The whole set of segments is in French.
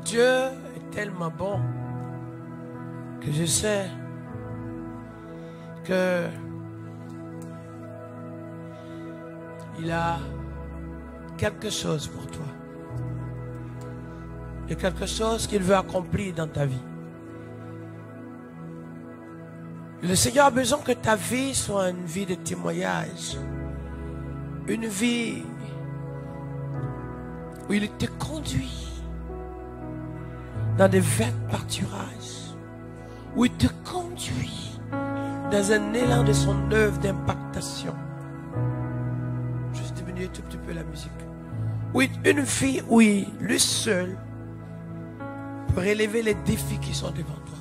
Dieu est tellement bon que je sais que il a quelque chose pour toi. Il y a quelque chose qu'il veut accomplir dans ta vie. Le Seigneur a besoin que ta vie soit une vie de témoignage. Une vie où il te conduit dans des verts pâturages. Où il te conduit dans un élan de son œuvre d'impactation. Juste diminuer un tout petit peu la musique. Oui, une vie où lui seul peut relever les défis qui sont devant toi.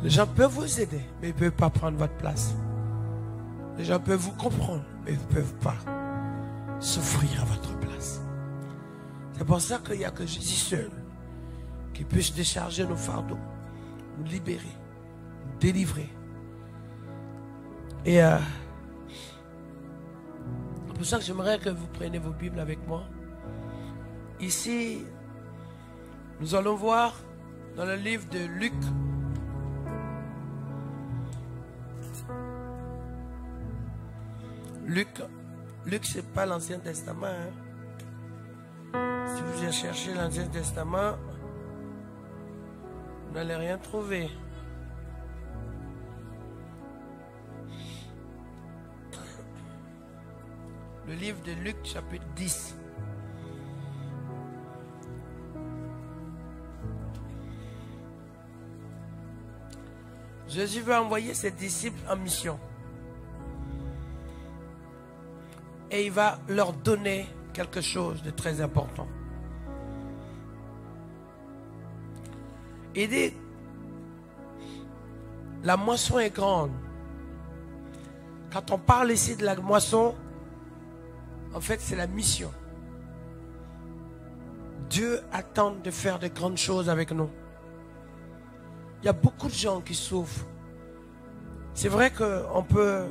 Les gens peuvent vous aider, mais ils ne peuvent pas prendre votre place. Les gens peuvent vous comprendre, mais ils ne peuvent pas souffrir à votre place. C'est pour ça qu'il n'y a que Jésus seul qui puisse décharger nos fardeaux, nous libérer, nous délivrer. Et c'est pour ça que j'aimerais que vous preniez vos Bibles avec moi. Ici, nous allons voir dans le livre de Luc. Luc, c'est pas l'Ancien Testament. Hein. Si vous avez cherché l'Ancien Testament, vous n'allez rien trouver. Le livre de Luc, chapitre 10. Jésus veut envoyer ses disciples en mission. Et il va leur donner quelque chose de très important. Il dit, la moisson est grande. Quand on parle ici de la moisson, en fait c'est la mission. Dieu attend de faire de grandes choses avec nous. Il y a beaucoup de gens qui souffrent. C'est vrai qu'on peut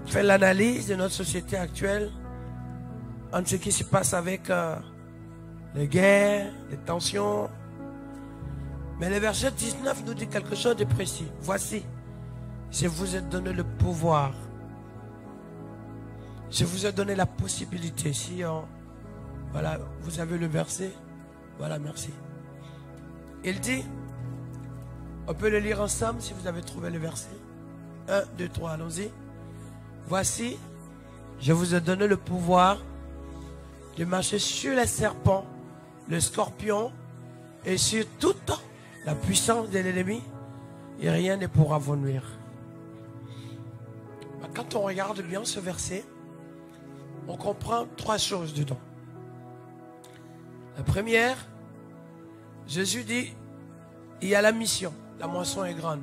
faire l'analyse de notre société actuelle entre ce qui se passe avec les guerres, les tensions. Mais le verset 19 nous dit quelque chose de précis. Voici, je vous ai donné le pouvoir. Je vous ai donné la possibilité. Si voilà, vous avez le verset. Voilà, merci. Il dit, on peut le lire ensemble si vous avez trouvé le verset. 1, 2, 3, allons-y. Voici, je vous ai donné le pouvoir de marcher sur les serpents, le scorpion et sur toute la puissance de l'ennemi, et rien ne pourra vous nuire. Quand on regarde bien ce verset, on comprend trois choses dedans. La première, Jésus dit, il y a la mission, la moisson est grande.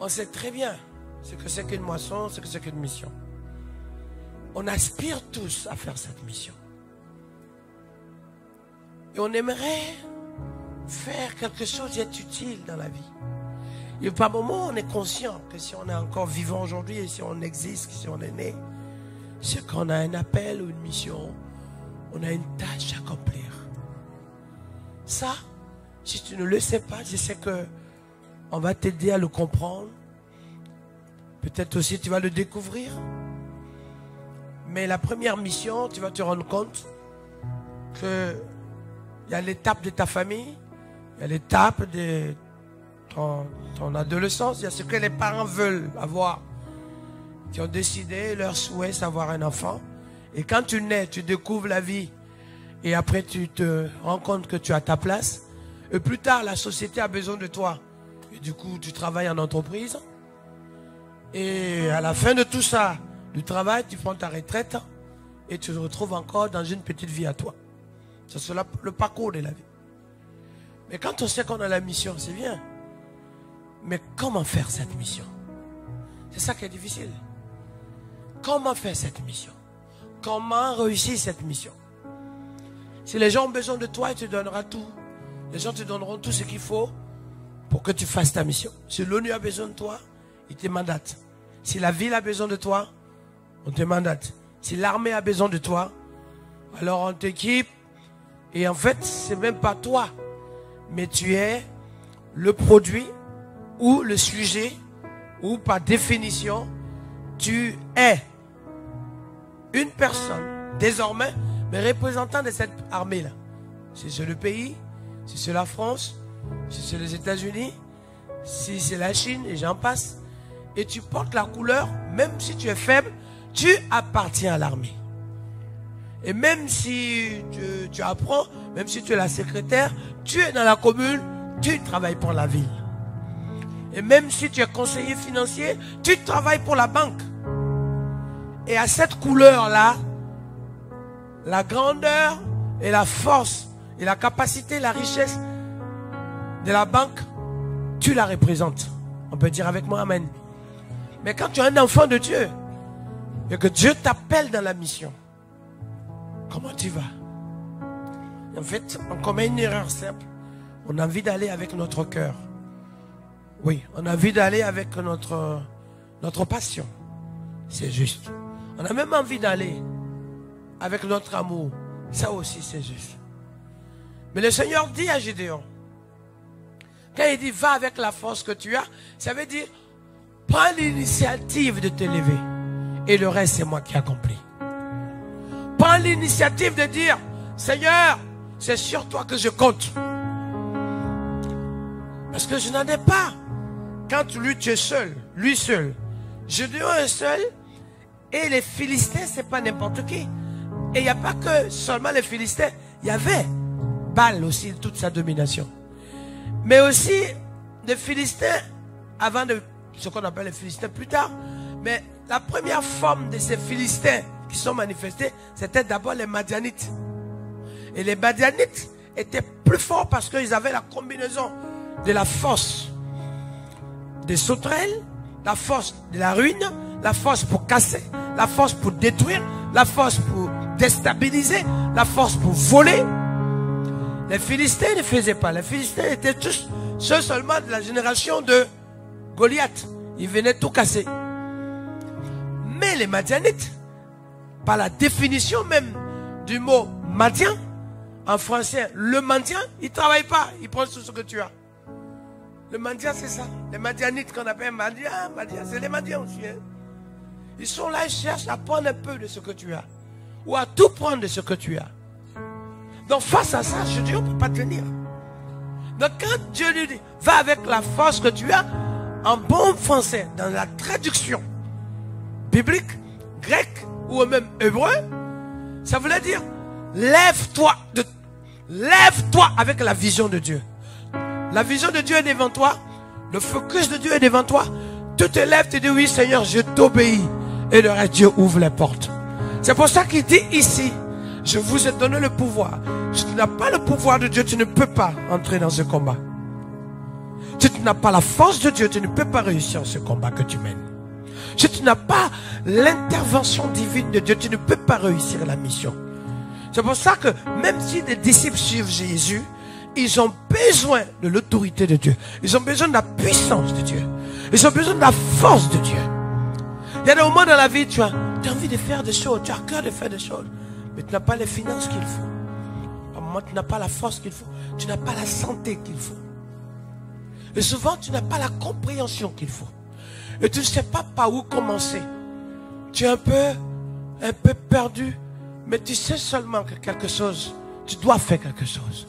On sait très bien ce que c'est qu'une moisson, ce que c'est qu'une mission. On aspire tous à faire cette mission. Et on aimerait faire quelque chose d'être utile dans la vie. Et par moments, on est conscient que si on est encore vivant aujourd'hui, et si on existe, si on est né, c'est qu'on a un appel ou une mission, on a une tâche à accomplir. Ça, si tu ne le sais pas, je sais que on va t'aider à le comprendre. Peut-être aussi tu vas le découvrir. Mais la première mission, tu vas te rendre compte que il y a l'étape de ta famille, il y a l'étape de ton adolescence, il y a ce que les parents veulent avoir, qui ont décidé, leur souhait, c'est avoir un enfant. Et quand tu nais, tu découvres la vie, et après tu te rends compte que tu as ta place. Et plus tard, la société a besoin de toi. Et du coup, tu travailles en entreprise. Et à la fin de tout ça, du travail, tu prends ta retraite et tu te retrouves encore dans une petite vie à toi. C'est le parcours de la vie. Mais quand on sait qu'on a la mission, c'est bien. Mais comment faire cette mission? C'est ça qui est difficile. Comment faire cette mission? Comment réussir cette mission? Si les gens ont besoin de toi, ils te donneront tout. Les gens te donneront tout ce qu'il faut pour que tu fasses ta mission. Si l'ONU a besoin de toi, il te mandate. Si la ville a besoin de toi, on te mandate. Si l'armée a besoin de toi, alors on t'équipe, Et en fait, c'est même pas toi, mais tu es le produit ou le sujet, ou par définition, tu es une personne, désormais, mais représentant de cette armée-là. Si c'est le pays, si c'est la France, si c'est les États-Unis, si c'est la Chine, et j'en passe. Et tu portes la couleur, même si tu es faible, tu appartiens à l'armée. Et même si tu apprends, même si tu es la secrétaire, tu es dans la commune, tu travailles pour la ville. Et même si tu es conseiller financier, tu travailles pour la banque. Et à cette couleur-là, la grandeur et la force et la capacité, la richesse de la banque, tu la représentes. On peut dire avec moi amen. Mais quand tu es un enfant de Dieu et que Dieu t'appelle dans la mission, comment tu vas? En fait, on commet une erreur simple. On a envie d'aller avec notre cœur. Oui, on a envie d'aller avec notre passion. C'est juste. On a même envie d'aller avec notre amour. Ça aussi, c'est juste. Mais le Seigneur dit à Gédéon, quand il dit va avec la force que tu as, ça veut dire prends l'initiative de te lever. Et le reste, c'est moi qui accomplis. Prends l'initiative de dire, Seigneur, c'est sur toi que je compte. Parce que je n'en ai pas. Quand lui, tu es seul, lui seul. Gédéon est seul. Et les Philistins, c'est pas n'importe qui. Et il n'y a pas que seulement les Philistins. Il y avait Baal aussi, toute sa domination. Mais aussi, les Philistins, avant de ce qu'on appelle les Philistins plus tard. Mais la première forme de ces Philistins qui sont manifestés, c'était d'abord les Madianites. Et les Madianites étaient plus forts parce qu'ils avaient la combinaison de la force des sauterelles, la force de la ruine, la force pour casser, la force pour détruire, la force pour déstabiliser, la force pour voler. Les Philistins ne faisaient pas. Les Philistins étaient tous ceux seulement de la génération de Goliath. Ils venaient tout casser. Mais les Madianites, par la définition même du mot Madian, en français, le Madian, il ne travaille pas, il prend tout ce que tu as. Le Madian, c'est ça. Les Madianites qu'on appelle Madian, c'est les Madians aussi. Hein. Ils sont là, ils cherchent à prendre un peu de ce que tu as. Ou à tout prendre de ce que tu as. Donc face à ça, je dis, on ne peut pas tenir. Donc quand Dieu lui dit, va avec la force que tu as, en bon français, dans la traduction biblique, grecque ou même hébreu, ça voulait dire, lève-toi avec la vision de Dieu. La vision de Dieu est devant toi, le focus de Dieu est devant toi, tu te lèves, tu dis oui Seigneur, je t'obéis, et le reste Dieu ouvre les portes. C'est pour ça qu'il dit ici, je vous ai donné le pouvoir. Si tu n'as pas le pouvoir de Dieu, tu ne peux pas entrer dans ce combat. Si tu n'as pas la force de Dieu, tu ne peux pas réussir ce combat que tu mènes. Si tu n'as pas l'intervention divine de Dieu, tu ne peux pas réussir la mission. C'est pour ça que même si les disciples suivent Jésus, ils ont besoin de l'autorité de Dieu. Ils ont besoin de la puissance de Dieu. Ils ont besoin de la force de Dieu. Il y a des moments dans la vie, tu as envie de faire des choses, tu as cœur de faire des choses, mais tu n'as pas les finances qu'il faut. À un moment, tu n'as pas la force qu'il faut. Tu n'as pas la santé qu'il faut. Et souvent, tu n'as pas la compréhension qu'il faut. Et tu ne sais pas par où commencer. Tu es un peu perdu, mais tu sais seulement que quelque chose, tu dois faire quelque chose.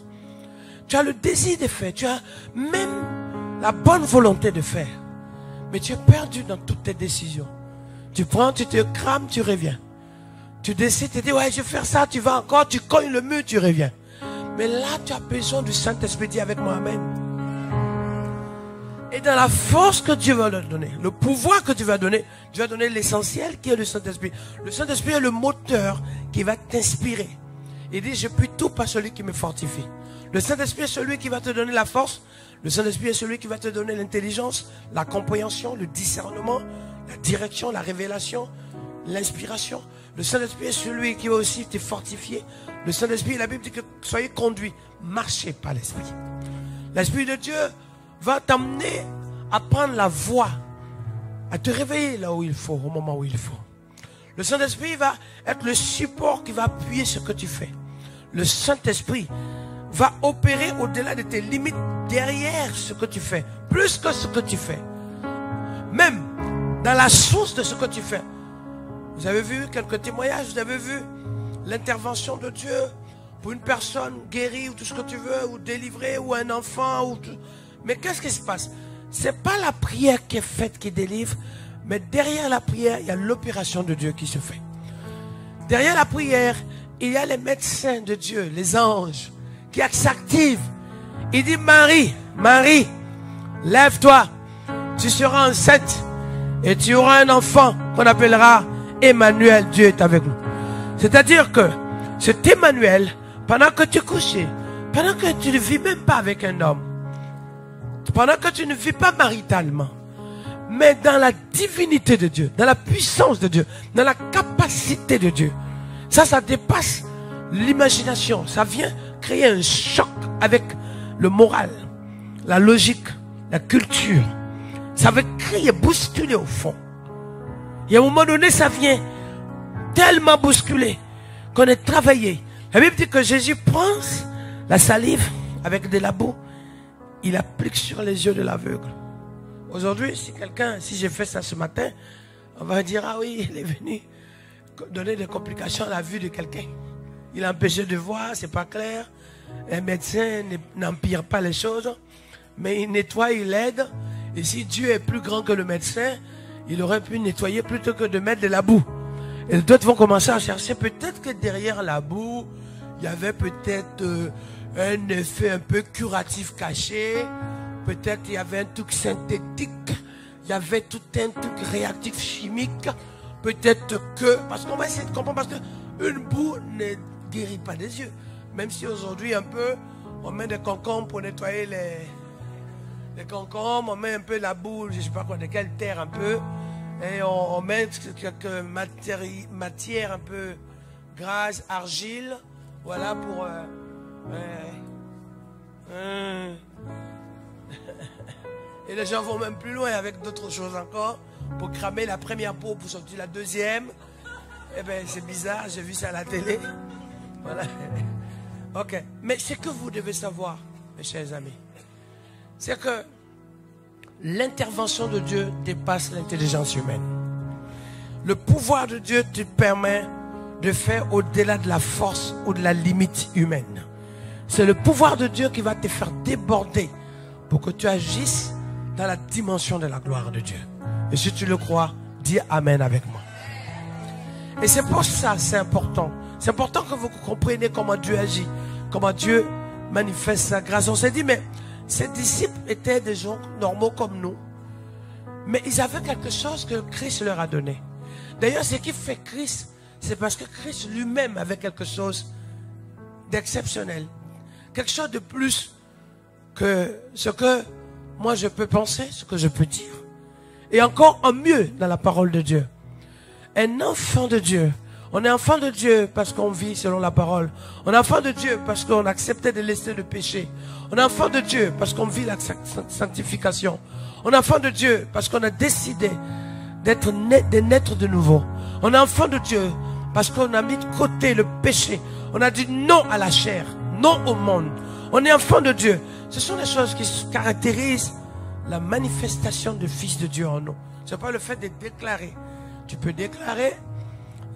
Tu as le désir de faire, tu as même la bonne volonté de faire. Mais tu es perdu dans toutes tes décisions. Tu prends, tu te crames, tu reviens. Tu décides, tu dis, ouais, je vais faire ça, tu vas encore, tu cognes le mur, tu reviens. Mais là, tu as besoin du Saint-Esprit, dis avec moi, amen. Et dans la force que Dieu va te donner, le pouvoir que tu vas donner l'essentiel qui est le Saint-Esprit. Le Saint-Esprit est le moteur qui va t'inspirer. Il dit, je puis tout par celui qui me fortifie. Le Saint-Esprit est celui qui va te donner la force. Le Saint-Esprit est celui qui va te donner l'intelligence, la compréhension, le discernement, la direction, la révélation, l'inspiration. Le Saint-Esprit est celui qui va aussi te fortifier. Le Saint-Esprit, la Bible dit que soyez conduits, marchez par l'Esprit. L'Esprit de Dieu va t'amener à prendre la voie, à te réveiller là où il faut, au moment où il faut. Le Saint-Esprit va être le support qui va appuyer ce que tu fais. le Saint-Esprit va opérer au-delà de tes limites, derrière ce que tu fais, plus que ce que tu fais. Même dans la source de ce que tu fais. Vous avez vu quelques témoignages, vous avez vu l'intervention de Dieu pour une personne guérie ou tout ce que tu veux, ou délivrée, ou un enfant. Ou tout. Mais qu'est-ce qui se passe? C'est pas la prière qui est faite qui délivre, mais derrière la prière, il y a l'opération de Dieu qui se fait. Derrière la prière, il y a les médecins de Dieu, les anges, qui s'activent. Il dit, Marie, Marie, lève-toi, tu seras enceinte et tu auras un enfant qu'on appellera Emmanuel, Dieu est avec nous. C'est-à-dire que cet Emmanuel, pendant que tu couchais, pendant que tu ne vis même pas avec un homme, pendant que tu ne vis pas maritalement, mais dans la divinité de Dieu, dans la puissance de Dieu, dans la capacité de Dieu, ça dépasse l'imagination. Ça vient créer un choc avec le moral, la logique, la culture. Ça veut créer, bousculer au fond. Et à un moment donné, ça vient tellement bousculer qu'on est travaillé. La Bible dit que Jésus prend la salive avec de la boue, il applique sur les yeux de l'aveugle. Aujourd'hui, si j'ai fait ça ce matin, on va dire, ah oui, il est venu donner des complications à la vue de quelqu'un. Il a empêché de voir, c'est pas clair. Un médecin n'empire pas les choses, mais il nettoie, il aide. Et si Dieu est plus grand que le médecin, il aurait pu nettoyer plutôt que de mettre de la boue. Et d'autres vont commencer à chercher. Peut-être que derrière la boue, il y avait peut-être un effet un peu curatif caché. Peut-être il y avait un truc synthétique. Il y avait tout un truc réactif chimique. Peut-être que... Parce qu'on va essayer de comprendre. Parce qu'une boue ne guérit pas des yeux. Même si aujourd'hui un peu, on met des concombres pour nettoyer les concombres. On met un peu la boue, je ne sais pas quoi, de quelle terre un peu. Et on met quelques matières un peu grasses, argile. Voilà pour... Et les gens vont même plus loin avec d'autres choses encore. Pour cramer la première peau pour sortir la deuxième. Eh bien, c'est bizarre, j'ai vu ça à la télé. Voilà. Ok. Mais ce que vous devez savoir, mes chers amis, c'est que l'intervention de Dieu dépasse l'intelligence humaine. Le pouvoir de Dieu te permet de faire au-delà de la force ou de la limite humaine. C'est le pouvoir de Dieu qui va te faire déborder pour que tu agisses dans la dimension de la gloire de Dieu. Et si tu le crois, dis Amen avec moi. Et c'est pour ça, c'est important. C'est important que vous compreniez comment Dieu agit, comment Dieu manifeste sa grâce. On s'est dit, mais ces disciples étaient des gens normaux comme nous. Mais ils avaient quelque chose que Christ leur a donné. D'ailleurs, ce qui fait Christ, c'est parce que Christ lui-même avait quelque chose d'exceptionnel. Quelque chose de plus que ce que moi je peux penser, ce que je peux dire. Et encore en mieux dans la parole de Dieu. Un enfant de Dieu. On est enfant de Dieu parce qu'on vit selon la parole. On est enfant de Dieu parce qu'on a accepté de laisser le péché. On est enfant de Dieu parce qu'on vit la sanctification. On est enfant de Dieu parce qu'on a décidé de naître de nouveau. On est enfant de Dieu parce qu'on a mis de côté le péché. On a dit non à la chair, non au monde. On est enfant de Dieu. Ce sont des choses qui caractérisent la manifestation du Fils de Dieu en nous. Ce n'est pas le fait de déclarer. Tu peux déclarer.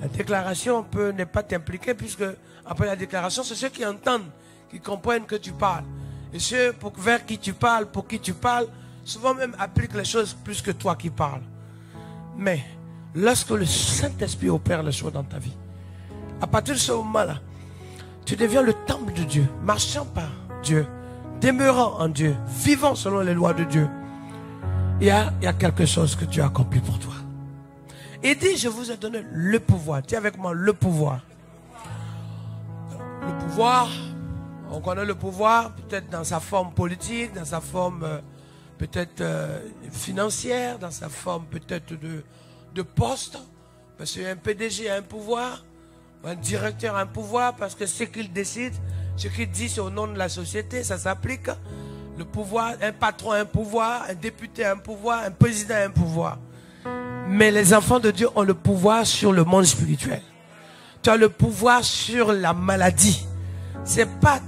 La déclaration n'est pas t'impliquer puisque après la déclaration, c'est ceux qui entendent, qui comprennent que tu parles. Et ceux vers qui tu parles, pour qui tu parles, souvent même appliquent les choses plus que toi qui parles. Mais lorsque le Saint-Esprit opère les choses dans ta vie, à partir de ce moment-là, tu deviens le temple de Dieu, marchant par Dieu, demeurant en Dieu, vivant selon les lois de Dieu. Il y a quelque chose que Dieu a accompli pour toi. Il dit, je vous ai donné le pouvoir. Tiens avec moi, le pouvoir. Le pouvoir, on connaît le pouvoir, peut-être dans sa forme politique, dans sa forme peut-être financière, dans sa forme peut-être de poste. Parce qu'un PDG a un pouvoir, un directeur a un pouvoir, parce que ce qu'il décide, ce qu'il dit, c'est au nom de la société, ça s'applique. Le pouvoir, un patron a un pouvoir, un député a un pouvoir, un président a un pouvoir. Mais les enfants de Dieu ont le pouvoir sur le monde spirituel. Tu as le pouvoir sur la maladie. c'est pas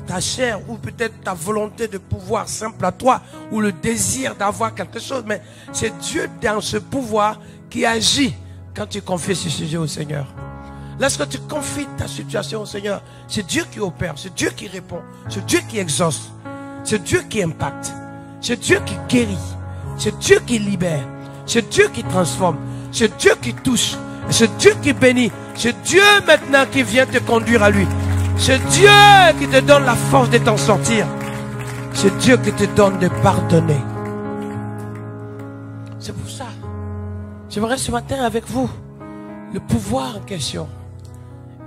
ta chair ou peut-être ta volonté de pouvoir simple à toi ou le désir d'avoir quelque chose, mais c'est Dieu dans ce pouvoir qui agit quand tu confies ce sujet au Seigneur. Lorsque tu confies ta situation au Seigneur, c'est Dieu qui opère, c'est Dieu qui répond, c'est Dieu qui exauce, c'est Dieu qui impacte, c'est Dieu qui guérit, c'est Dieu qui libère, c'est Dieu qui transforme, c'est Dieu qui touche, c'est Dieu qui bénit, c'est Dieu maintenant qui vient te conduire à lui. C'est Dieu qui te donne la force de t'en sortir. C'est Dieu qui te donne de pardonner. C'est pour ça. J'aimerais ce matin avec vous, le pouvoir en question.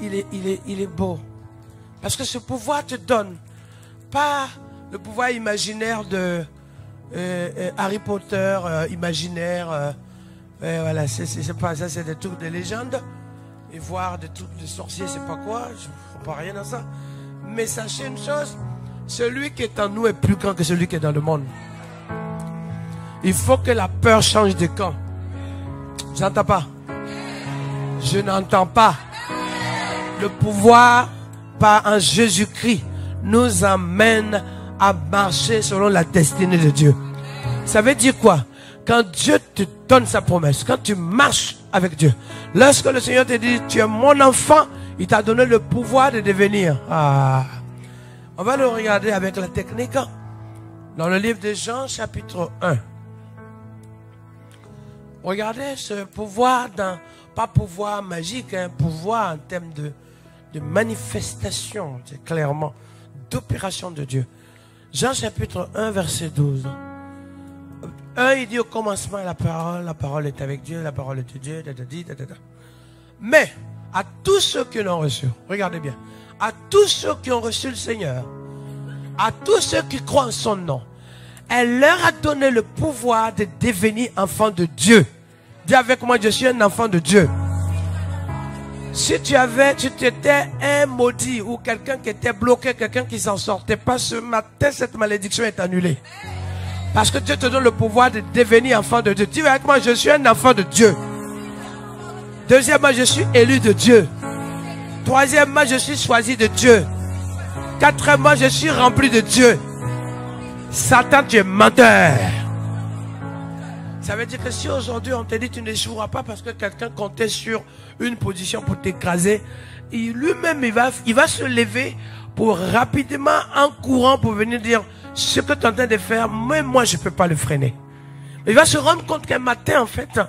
Il est beau. Parce que ce pouvoir te donne pas le pouvoir imaginaire de Harry Potter, imaginaire. Voilà, c'est pas ça, c'est des trucs de légende. Et voir des trucs de sorciers, c'est pas quoi. Je ne comprends rien à ça. Mais sachez une chose, celui qui est en nous est plus grand que celui qui est dans le monde. Il faut que la peur change de camp. J'entends pas. Je n'entends pas. Le pouvoir par un Jésus-Christ nous amène à marcher selon la destinée de Dieu. Ça veut dire quoi? Quand Dieu te donne sa promesse, quand tu marches avec Dieu, lorsque le Seigneur te dit, tu es mon enfant, il t'a donné le pouvoir de devenir. On va le regarder avec la technique dans le livre de Jean, chapitre 1. Regardez ce pouvoir, pas pouvoir magique, pouvoir en termes de manifestation, c'est clairement, d'opération de Dieu. Jean, chapitre 1, verset 12. 1, il dit au commencement la parole est avec Dieu, la parole est de Dieu, mais à tous ceux qui l'ont reçu, regardez bien, à tous ceux qui ont reçu le Seigneur, à tous ceux qui croient en son nom, elle leur a donné le pouvoir de devenir enfants de Dieu. Dis avec moi, je suis un enfant de Dieu. Si tu étais un maudit ou quelqu'un qui était bloqué, quelqu'un qui s'en sortait pas, ce matin, cette malédiction est annulée. Parce que Dieu te donne le pouvoir de devenir enfant de Dieu. Dis avec moi, je suis un enfant de Dieu. Deuxièmement, je suis élu de Dieu. Troisièmement, je suis choisi de Dieu. Quatrièmement, je suis rempli de Dieu. Satan, tu es menteur. Ça veut dire que si aujourd'hui on te dit tu n'échoueras pas parce que quelqu'un comptait sur une position pour t'écraser, lui-même il va se lever pour rapidement, en courant, pour venir dire ce que tu es en train de faire, même moi je ne peux pas le freiner. Il va se rendre compte qu'un matin, en fait,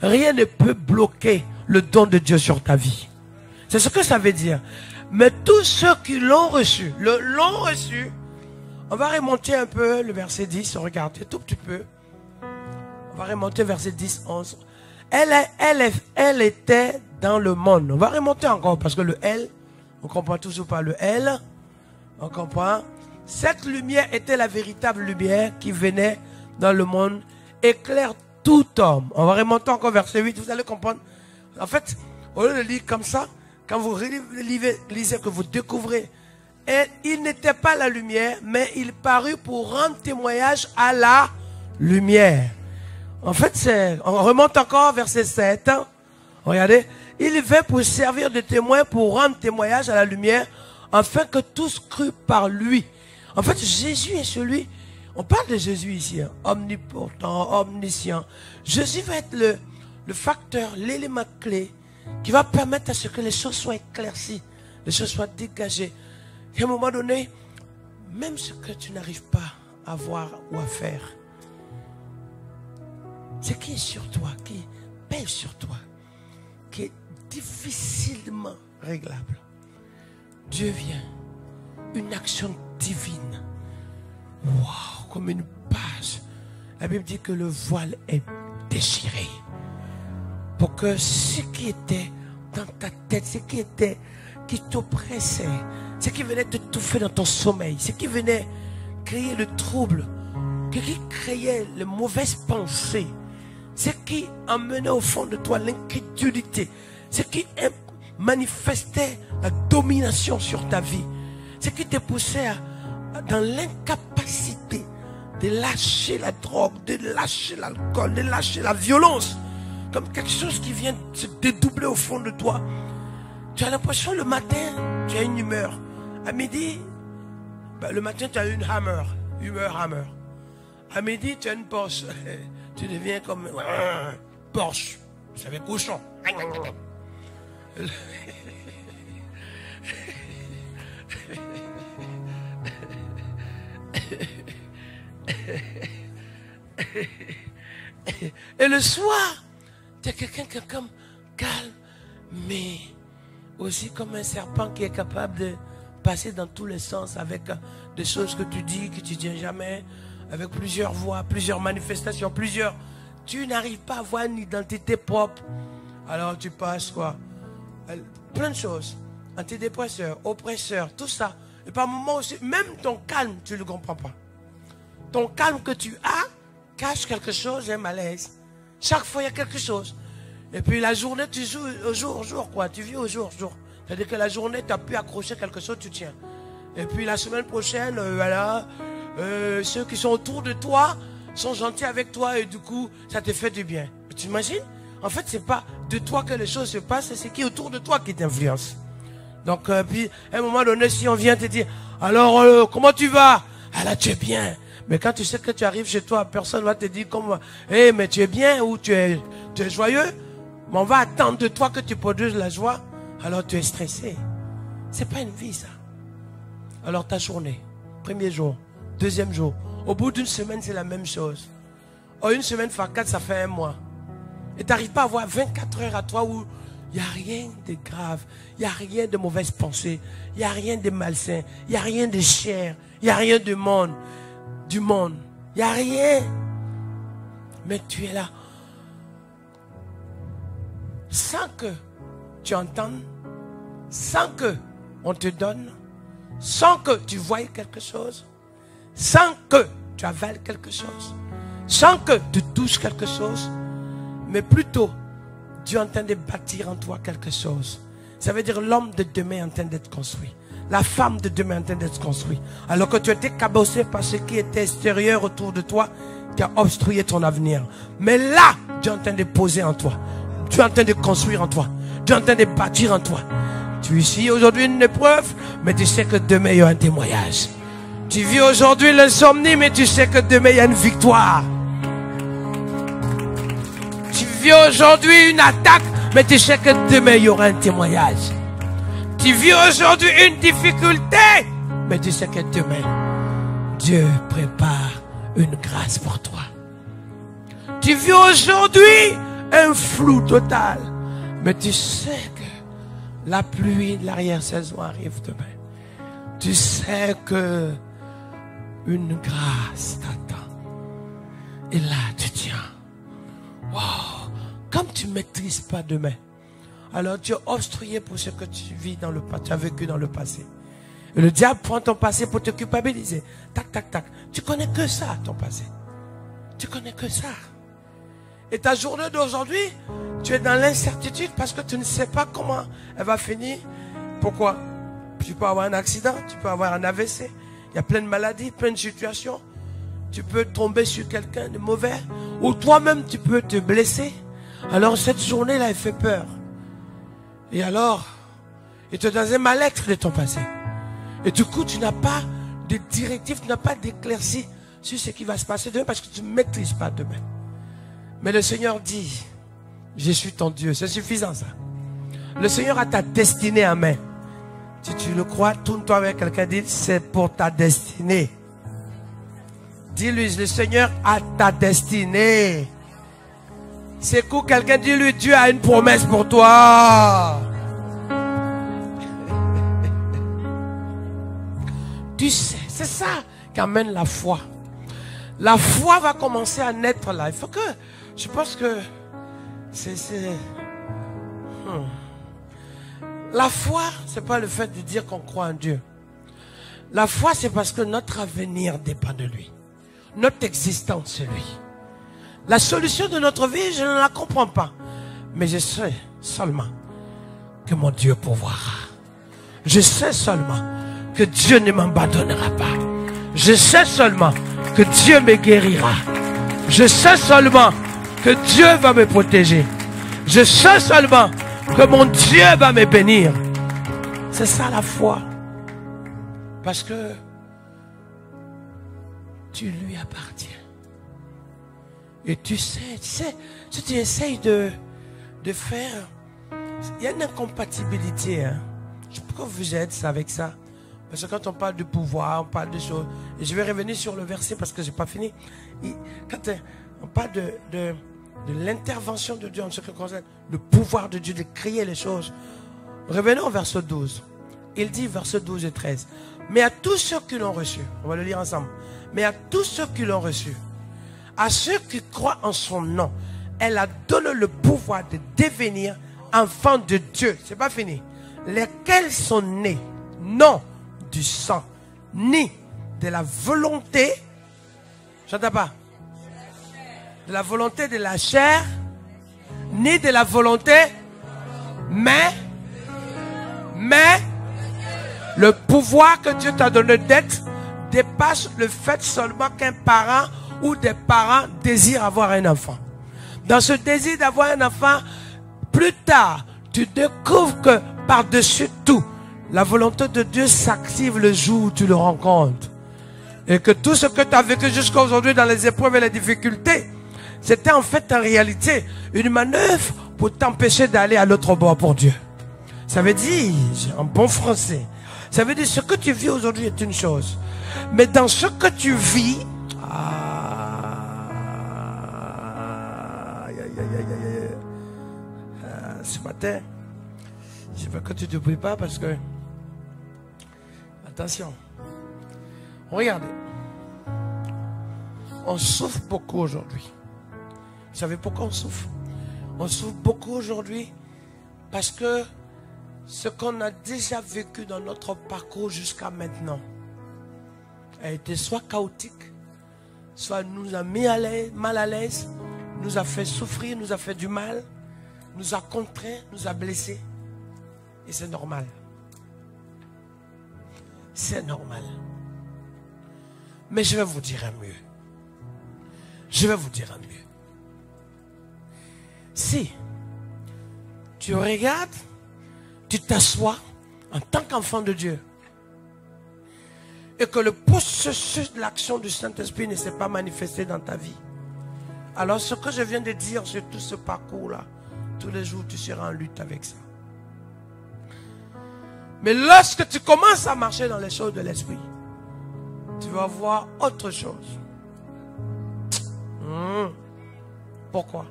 rien ne peut bloquer le don de Dieu sur ta vie. C'est ce que ça veut dire. Mais tous ceux qui l'ont reçu, on va remonter un peu le verset 10, regardez tout petit peu. On va remonter verset 10, 11. Elle était dans le monde. On va remonter encore parce que le elle, on comprend toujours pas le elle. On comprend. Cette lumière était la véritable lumière qui venait dans le monde, éclaire tout homme. On va remonter encore verset 8, vous allez comprendre. En fait, au lieu de lire comme ça, quand vous lisez, que vous découvrez, et il n'était pas la lumière, mais il parut pour rendre témoignage à la lumière. En fait, on remonte encore verset 7. Regardez, il vint pour servir de témoin, pour rendre témoignage à la lumière, afin que tous cruent par lui. En fait, Jésus est celui, on parle de Jésus ici, omnipotent, omniscient. Jésus va être le facteur, l'élément clé, qui va permettre à ce que les choses soient éclaircies, les choses soient dégagées. Et à un moment donné, même ce que tu n'arrives pas à voir ou à faire, ce qui est sur toi, qui pèse sur toi, qui est difficilement réglable, Dieu vient, une action divine, wow, comme une page. La Bible dit que le voile est déchiré, pour que ce qui était dans ta tête, ce qui t'oppressait, ce qui venait te touffer dans ton sommeil, ce qui venait créer le trouble, ce qui créait les mauvaises pensées, ce qui emmenait au fond de toi l'incrédulité, ce qui manifestait la domination sur ta vie, ce qui te poussait dans l'incapacité de lâcher la drogue, de lâcher l'alcool, de lâcher la violence, comme quelque chose qui vient se dédoubler au fond de toi. Tu as l'impression le matin, tu as une humeur À midi, le matin, tu as une humeur hammer. À midi, tu as une Porsche. Tu deviens comme Porsche. Vous savez, cochon. Et le soir, tu es quelqu'un qui est comme calme, mais aussi comme un serpent qui est capable de passer dans tous les sens avec des choses que tu dis, que tu ne dis jamais, avec plusieurs voix, plusieurs manifestations, plusieurs... Tu n'arrives pas à avoir une identité propre. Alors tu passes quoi? Plein de choses. Antidépresseurs, oppresseurs, tout ça. Et par moments aussi, même ton calme, tu ne le comprends pas. Ton calme que tu as cache quelque chose, un malaise. Chaque fois, il y a quelque chose. Et puis la journée, tu joues au jour, quoi. Tu vis au jour. C'est-à-dire que la journée, tu as pu accrocher quelque chose, tu tiens. Et puis la semaine prochaine, voilà, ceux qui sont autour de toi sont gentils avec toi et du coup, ça te fait du bien. Tu imagines? En fait, c'est pas de toi que les choses se passent, c'est qui est autour de toi qui t'influence. Donc, puis, à un moment donné, si on vient te dire, alors, comment tu vas? Ah là, tu es bien. Mais quand tu sais que tu arrives chez toi, personne va te dire, comment, hey, mais tu es bien ou tu es joyeux? Mais on va attendre de toi que tu produises la joie. Alors, tu es stressé. C'est pas une vie, ça. Alors, ta journée, premier jour, deuxième jour, au bout d'une semaine, c'est la même chose. Oh, une semaine fois 4, ça fait un mois. Et tu n'arrives pas à avoir 24 heures à toi où il n'y a rien de grave, il n'y a rien de mauvaise pensée, il n'y a rien de malsain, il n'y a rien de cher, il n'y a rien de monde, il n'y a rien. Mais tu es là. Sans que tu entendes, sans que on te donne, sans que tu voies quelque chose, sans que tu avales quelque chose, sans que tu touches quelque chose, mais plutôt Dieu est en train de bâtir en toi quelque chose. Ça veut dire l'homme de demain est en train d'être construit. La femme de demain est en train d'être construite. Alors que tu étais cabossé par ce qui était extérieur autour de toi, qui a obstrué ton avenir. Mais là, Dieu est en train de poser en toi. Dieu est en train de construire en toi. Dieu est en train de bâtir en toi. Tu vis aujourd'hui une épreuve, mais tu sais que demain il y a un témoignage. Tu vis aujourd'hui l'insomnie, mais tu sais que demain il y a une victoire. Tu vis aujourd'hui une attaque, mais tu sais que demain il y aura un témoignage. Tu vis aujourd'hui une difficulté, mais tu sais que demain Dieu prépare une grâce pour toi. Tu vis aujourd'hui un flou total, mais tu sais que la pluie de l'arrière-saison arrive demain. Tu sais que une grâce t'attend. Et là, tu tiens. Wow. Comme tu ne maîtrises pas demain, alors tu es obstrué pour ce que tu vis dans le passé, tu as vécu dans le passé. Et le diable prend ton passé pour te culpabiliser. Tac, tac, tac. Tu connais que ça, ton passé. Tu connais que ça. Et ta journée d'aujourd'hui, tu es dans l'incertitude parce que tu ne sais pas comment elle va finir. Pourquoi? Tu peux avoir un accident, tu peux avoir un AVC. Il y a plein de maladies, plein de situations. Tu peux tomber sur quelqu'un de mauvais. Ou toi-même, tu peux te blesser. Alors cette journée-là, elle fait peur. Et alors, tu es dans un mal-être de ton passé. Et du coup, tu n'as pas de directive, tu n'as pas d'éclaircie sur ce qui va se passer demain parce que tu ne maîtrises pas demain. Mais le Seigneur dit, je suis ton Dieu. C'est suffisant ça. Le Seigneur a ta destinée en main. Si tu le crois, tourne-toi avec quelqu'un, dit, c'est pour ta destinée. Dis-lui, le Seigneur a ta destinée. C'est cool, quelqu'un, dis-lui, Dieu a une promesse pour toi. Tu sais, c'est ça qui amène la foi. La foi va commencer à naître là. Il faut que, je pense que La foi, c'est pas le fait de dire qu'on croit en Dieu. La foi, c'est parce que notre avenir dépend de lui. Notre existence, c'est lui. La solution de notre vie, je ne la comprends pas. Mais je sais seulement que mon Dieu pourvoira. Je sais seulement que Dieu ne m'abandonnera pas. Je sais seulement que Dieu me guérira. Je sais seulement que Dieu va me protéger. Je sais seulement que mon Dieu va me bénir. C'est ça la foi. Parce que tu lui appartiens. Et tu sais, si tu essayes de faire, il y a une incompatibilité. Hein. Pourquoi vous êtes avec ça? Parce que quand on parle de pouvoir, on parle de choses. Et je vais revenir sur le verset parce que je n'ai pas fini. Quand on parle de l'intervention de Dieu en ce qui concerne le pouvoir de Dieu de créer les choses. Revenons au verset 12. Il dit, verset 12 et 13. Mais à tous ceux qui l'ont reçu, on va le lire ensemble. Mais à tous ceux qui l'ont reçu, à ceux qui croient en son nom, elle a donné le pouvoir de devenir enfants de Dieu. C'est pas fini. Lesquels sont nés, non du sang, ni de la volonté, j'entends pas, de la volonté de la chair, ni de la volonté, mais le pouvoir que Dieu t'a donné d'être dépasse le fait seulement qu'un parent ou des parents désirent avoir un enfant. Dans ce désir d'avoir un enfant, plus tard, tu découvres que par-dessus tout, la volonté de Dieu s'active le jour où tu le rencontres. Et que tout ce que tu as vécu jusqu'à aujourd'hui dans les épreuves et les difficultés, c'était en fait en réalité une manœuvre pour t'empêcher d'aller à l'autre bord pour Dieu. Ça veut dire, en bon français, ça veut dire ce que tu vis aujourd'hui est une chose. Mais dans ce que tu vis, ce matin, je veux que tu ne te pries pas parce que, attention, regardez, on souffre beaucoup aujourd'hui. Vous savez pourquoi on souffre? On souffre beaucoup aujourd'hui parce que ce qu'on a déjà vécu dans notre parcours jusqu'à maintenant a été soit chaotique, soit nous a mis mal à l'aise, nous a fait souffrir, nous a fait du mal, nous a contraints, nous a blessés. Et c'est normal. C'est normal. Mais je vais vous dire un mieux. Je vais vous dire un mieux. Si tu regardes, tu t'assois en tant qu'enfant de Dieu et que le processus de l'action du Saint-Esprit ne s'est pas manifesté dans ta vie, alors ce que je viens de dire sur tout ce parcours-là, tous les jours tu seras en lutte avec ça. Mais lorsque tu commences à marcher dans les choses de l'Esprit, tu vas voir autre chose. Pourquoi?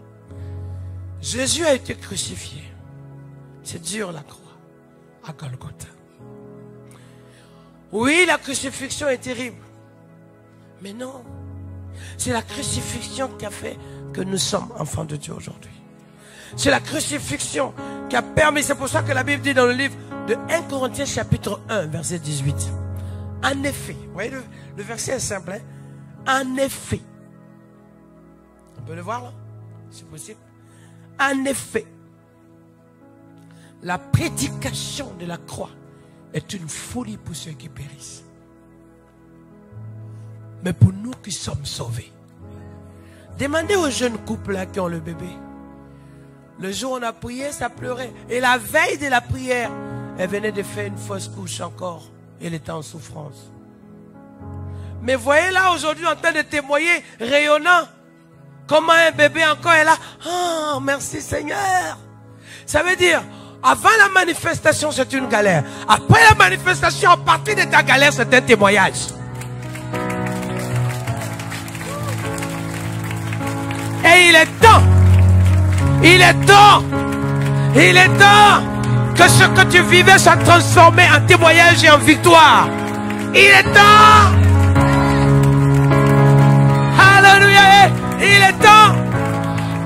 Jésus a été crucifié. C'est dur la croix à Golgotha. Oui, la crucifixion est terrible. Mais non. C'est la crucifixion qui a fait que nous sommes enfants de Dieu aujourd'hui. C'est la crucifixion qui a permis, c'est pour ça que la Bible dit dans le livre de 1 Corinthiens chapitre 1, verset 18. En effet, vous voyez le verset est simple, hein? En effet. On peut le voir là? C'est possible. En effet, la prédication de la croix est une folie pour ceux qui périssent. Mais pour nous qui sommes sauvés, demandez aux jeunes couples là qui ont le bébé. Le jour où on a prié, ça pleurait. Et la veille de la prière, elle venait de faire une fausse couche encore. Elle était en souffrance. Mais voyez là aujourd'hui en train de témoigner, rayonnant. Comment un bébé encore est là. Oh, merci Seigneur. Ça veut dire, avant la manifestation, c'est une galère. Après la manifestation, à partir de ta galère, c'est un témoignage. Et il est temps. Il est temps. Il est temps que ce que tu vivais soit transformé en témoignage et en victoire. Il est temps. Alléluia. Il est temps.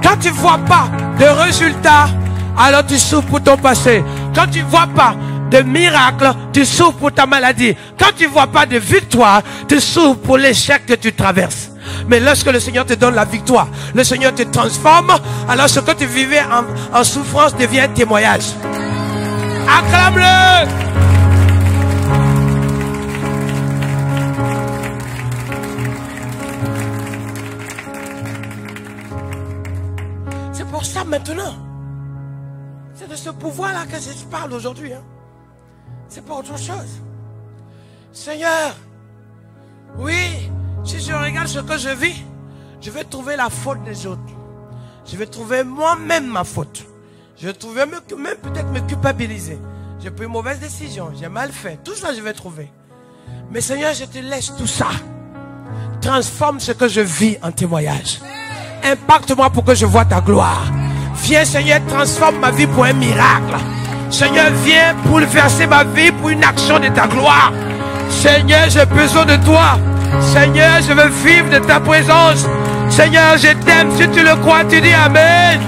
Quand tu ne vois pas de résultats, alors tu souffres pour ton passé. Quand tu ne vois pas de miracle, tu souffres pour ta maladie. Quand tu ne vois pas de victoire, tu souffres pour l'échec que tu traverses. Mais lorsque le Seigneur te donne la victoire, le Seigneur te transforme, alors ce que tu vivais en souffrance devient un témoignage. Acclame-le! C'est pour ça maintenant. C'est de ce pouvoir-là que je parle aujourd'hui. Hein. C'est pas autre chose. Seigneur, oui, si je regarde ce que je vis, je vais trouver la faute des autres. Je vais trouver moi-même ma faute. Je vais trouver même peut-être me culpabiliser. J'ai pris une mauvaise décision, j'ai mal fait. Tout ça, je vais trouver. Mais Seigneur, je te laisse tout ça. Transforme ce que je vis en témoignage. Impacte-moi pour que je vois ta gloire. Viens, Seigneur, transforme ma vie pour un miracle. Seigneur, viens bouleverser ma vie pour une action de ta gloire. Seigneur, j'ai besoin de toi. Seigneur, je veux vivre de ta présence. Seigneur, je t'aime. Si tu le crois, tu dis Amen.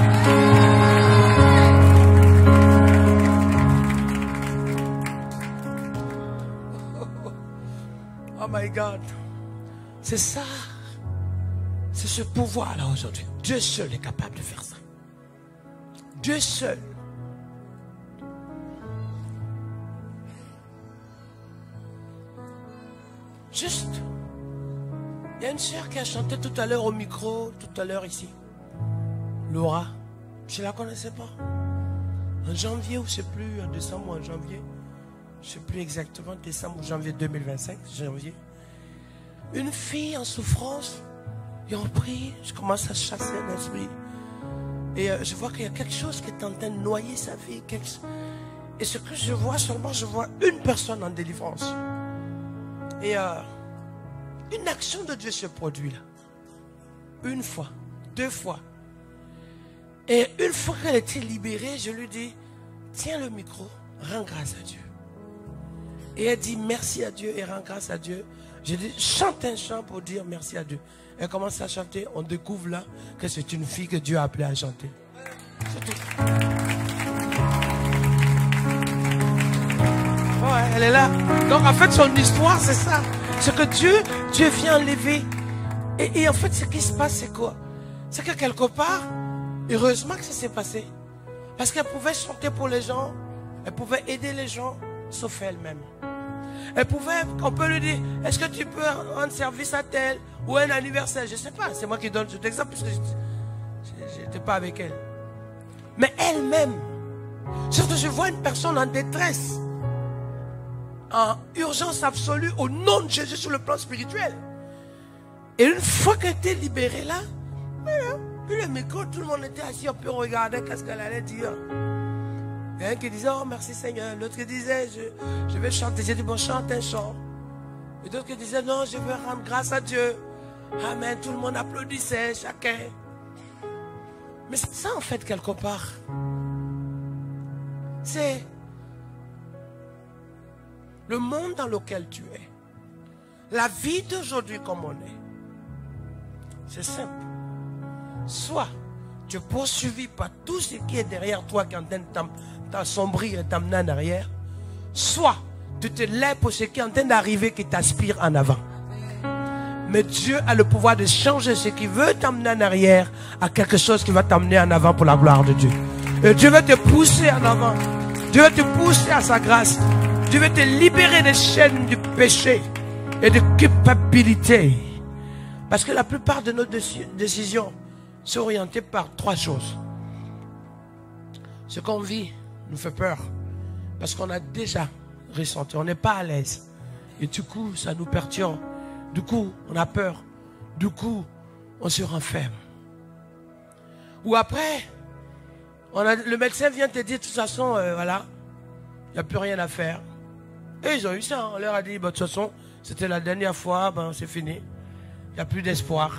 Oh my God. C'est ça. C'est ce pouvoir-là aujourd'hui. Dieu seul est capable de faire ça. Dieu seul. Juste. Il y a une sœur qui a chanté tout à l'heure au micro, tout à l'heure ici. Laura. Je ne la connaissais pas. En janvier, ou je ne sais plus, en décembre ou en janvier. Je ne sais plus exactement, décembre ou janvier 2025, janvier. Une fille en souffrance. Et on prie, je commence à chasser l'esprit. Et je vois qu'il y a quelque chose qui est en train de noyer sa vie. Et ce que je vois seulement, je vois une personne en délivrance. Et une action de Dieu se produit là. Une fois, deux fois. Et une fois qu'elle était libérée, je lui dis, tiens le micro, rends grâce à Dieu. Et elle dit merci à Dieu et rend grâce à Dieu. Je dis, chante un chant pour dire merci à Dieu. Elle commence à chanter, on découvre là que c'est une fille que Dieu a appelée à chanter. C'est tout. Ouais, elle est là. Donc en fait son histoire c'est ça. C'est que Dieu vient enlever. Et en fait ce qui se passe c'est quoi? C'est que quelque part, heureusement que ça s'est passé. Parce qu'elle pouvait chanter pour les gens, elle pouvait aider les gens, sauf elle-même. Elle pouvait, on peut lui dire, est-ce que tu peux rendre service à tel ou un anniversaire? Je ne sais pas, c'est moi qui donne cet exemple parce que je n'étais pas avec elle. Mais elle-même, surtout je vois une personne en détresse, en urgence absolue au nom de Jésus sur le plan spirituel. Et une fois qu'elle était libérée là, puis le micro, tout le monde était assis, on peut regarder qu'est-ce qu'elle allait dire. Il y a un qui disait, oh merci Seigneur. L'autre qui disait, je vais chanter. J'ai dit, bon, chante un chant. Et d'autres qui disaient, non, je veux rendre grâce à Dieu. Amen. Tout le monde applaudissait, chacun. Mais c'est ça en fait, quelque part. C'est le monde dans lequel tu es. La vie d'aujourd'hui comme on est. C'est simple. Soit tu es poursuivi par tout ce qui est derrière toi qui est en train de t'assombrir et t'amener en arrière. Soit tu te lèves pour ce qui est en train d'arriver qui t'aspire en avant. Mais Dieu a le pouvoir de changer ce qui veut t'amener en arrière à quelque chose qui va t'amener en avant pour la gloire de Dieu. Et Dieu veut te pousser en avant. Dieu veut te pousser à sa grâce. Dieu veut te libérer des chaînes du péché et de culpabilité. Parce que la plupart de nos décisions sont orientées par trois choses. Ce qu'on vit nous fait peur. Parce qu'on a déjà ressenti. On n'est pas à l'aise. Et du coup, ça nous perturbe. Du coup, on a peur. Du coup, on se renferme. Ou après, le médecin vient te dire, de toute façon, voilà, il n'y a plus rien à faire. Et ils ont eu ça. On leur a dit, bah, de toute façon, c'était la dernière fois, ben, c'est fini. Il n'y a plus d'espoir.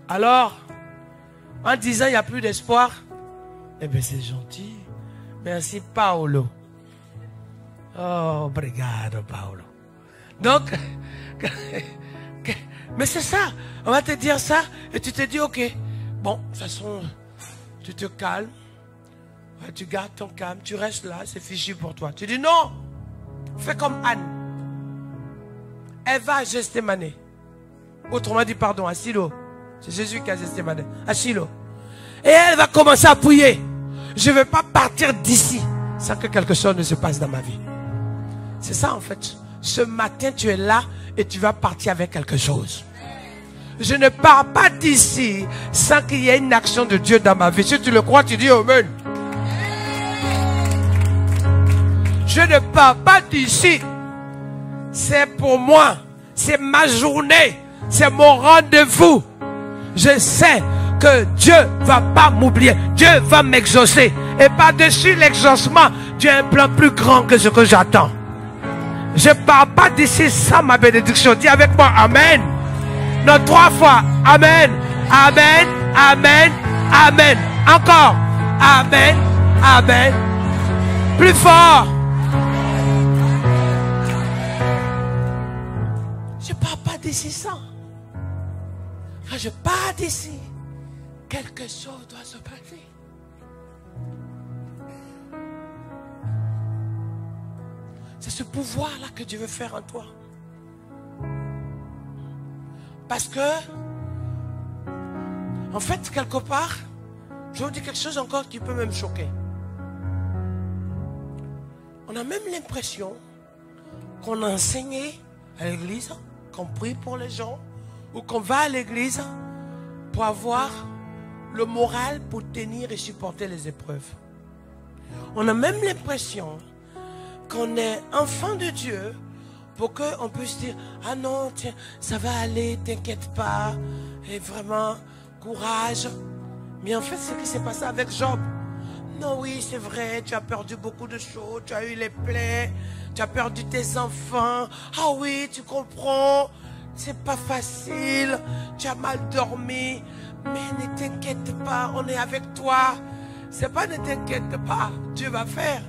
Alors, en disant il n'y a plus d'espoir, eh bien c'est gentil. Merci Paolo. Oh, obrigado Paolo. Donc, mais c'est ça. On va te dire ça et tu te dis ok. Bon, de toute façon, tu te calmes. Tu gardes ton calme. Tu restes là, c'est fichu pour toi. Tu dis non. Fais comme Anne. Elle va à Gethsémane. Autrement dit, pardon, à Silo. C'est Jésus qui a Gethsémane. À Silo. Et elle va commencer à prier. Je ne veux pas partir d'ici sans que quelque chose ne se passe dans ma vie. C'est ça en fait. Ce matin, tu es là et tu vas partir avec quelque chose. Je ne pars pas d'ici sans qu'il y ait une action de Dieu dans ma vie. Si tu le crois, tu dis Amen. Je ne pars pas d'ici c'est pour moi. C'est ma journée. C'est mon rendez-vous. Je sais que Dieu va pas m'oublier. Dieu va m'exaucer. Et par-dessus l'exaucement, Dieu a un plan plus grand que ce que j'attends. Je ne pars pas d'ici sans ma bénédiction. Dis avec moi, Amen. Non, 3 fois. Amen. Amen. Amen. Amen. Encore. Amen. Amen. Plus fort. Je ne pars pas d'ici sans. Quand je pars d'ici, quelque chose doit se passer. C'est ce pouvoir-là que Dieu veut faire en toi. Parce que, en fait, quelque part, je vais vous dire quelque chose encore qui peut même choquer. On a même l'impression qu'on a enseigné à l'église, qu'on prie pour les gens, ou qu'on va à l'église pour avoir le moral pour tenir et supporter les épreuves. On a même l'impression qu'on est enfant de Dieu pour qu'on puisse dire, ah non, tiens, ça va aller, t'inquiète pas, et vraiment, courage. Mais en fait, c'est ce qui s'est passé avec Job. Non, oui, c'est vrai, tu as perdu beaucoup de choses, tu as eu les plaies, tu as perdu tes enfants. Ah oui, tu comprends, c'est pas facile, tu as mal dormi, mais ne t'inquiète pas, on est avec toi. C'est pas ne t'inquiète pas, Dieu va faire.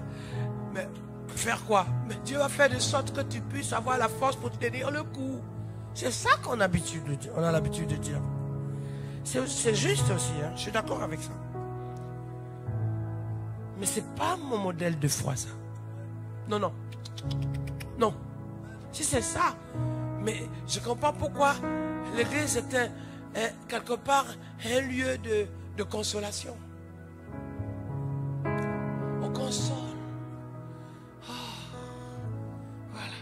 Mais faire quoi? Mais Dieu va faire de sorte que tu puisses avoir la force pour tenir le coup. C'est ça qu'on a l'habitude de dire. C'est juste aussi, hein? Je suis d'accord avec ça. Mais ce n'est pas mon modèle de foi, ça. Non, non. Non. Si c'est ça, mais je ne comprends pas pourquoi l'église était quelque part un lieu de consolation. On console. Oh. Voilà.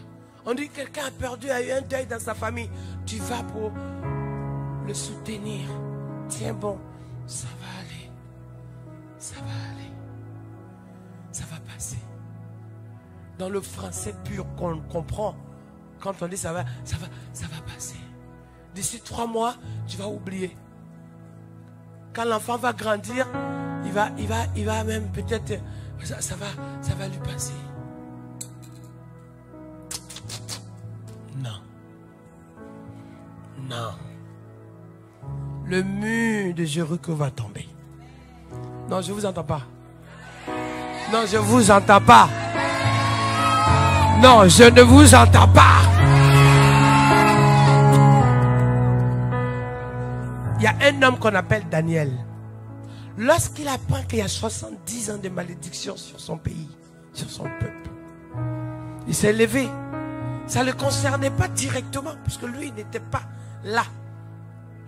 On dit que quelqu'un a perdu, a eu un deuil dans sa famille. Tu vas pour le soutenir. Tiens bon, ça va aller. Ça va aller. Ça va passer. Dans le français pur qu'on comprend, quand on dit ça va passer. D'ici 3 mois, tu vas oublier. Quand l'enfant va grandir, il va même peut-être, ça va lui passer. Non. Non. Le mur de Jéricho va tomber. Non, je ne vous entends pas. Non, je ne vous entends pas. Non, je ne vous entends pas. Il y a un homme qu'on appelle Daniel. Lorsqu'il apprend qu'il y a 70 ans de malédiction sur son pays, sur son peuple, il s'est levé. Ça ne le concernait pas directement, parce que lui, il n'était pas là.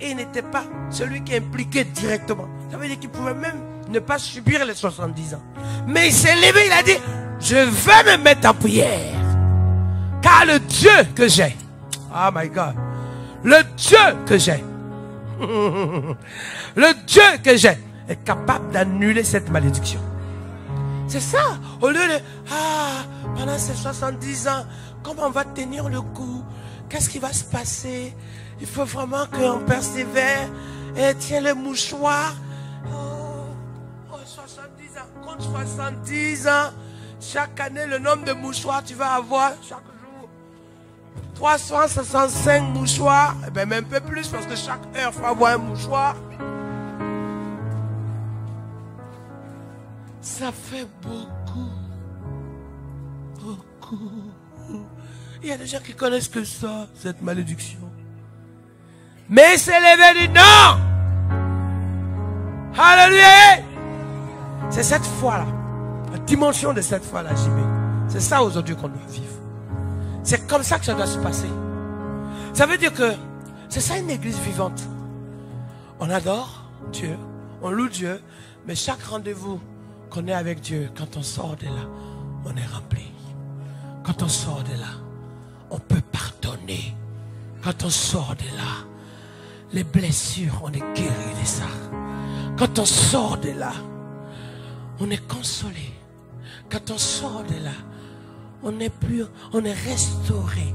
Et il n'était pas celui qui est impliqué directement. Ça veut dire qu'il pouvait même ne pas subir les 70 ans. Mais il s'est levé, il a dit, je vais me mettre en prière. Car le Dieu que j'ai, oh my God, le Dieu que j'ai, le Dieu que j'ai est capable d'annuler cette malédiction. C'est ça. Au lieu de, pendant ces 70 ans, comment on va tenir le coup? Qu'est-ce qui va se passer? Il faut vraiment qu'on persévère. Et tiens le mouchoir. 70 ans. Compte 70 ans. Chaque année, le nombre de mouchoirs tu vas avoir chaque jour. 365 mouchoirs. Et bien même un peu plus parce que chaque heure, il faut avoir un mouchoir. Ça fait beaucoup. Beaucoup. Il y a des gens qui connaissent que ça, cette malédiction. Mais il s'est levé et dit non. Alléluia. C'est cette foi-là. La dimension de cette foi-là, JB. C'est ça aujourd'hui qu'on doit vivre. C'est comme ça que ça doit se passer. Ça veut dire que c'est ça une église vivante. On adore Dieu, on loue Dieu, mais chaque rendez-vous qu'on est avec Dieu, quand on sort de là, on est rempli. Quand on sort de là, on peut pardonner. Quand on sort de là, les blessures, on est guéri de ça. Quand on sort de là, on est consolé. Quand on sort de là, on est restauré.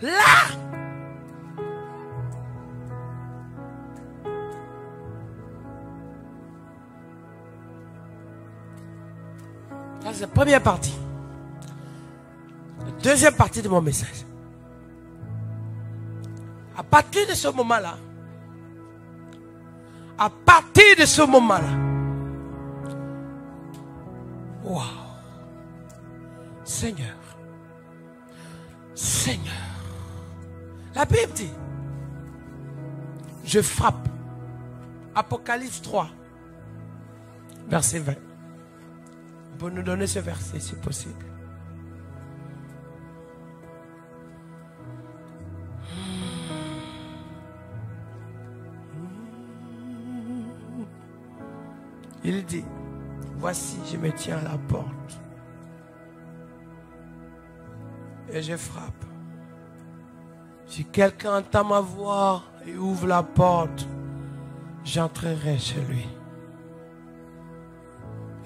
Là. Ça, c'est la première partie. La deuxième partie de mon message. À partir de ce moment-là, wow, Seigneur, la Bible dit, je frappe. Apocalypse 3, verset 20. Pour nous donner ce verset, si possible. Il dit, voici, je me tiens à la porte et je frappe. Si quelqu'un entend ma voix et ouvre la porte, j'entrerai chez lui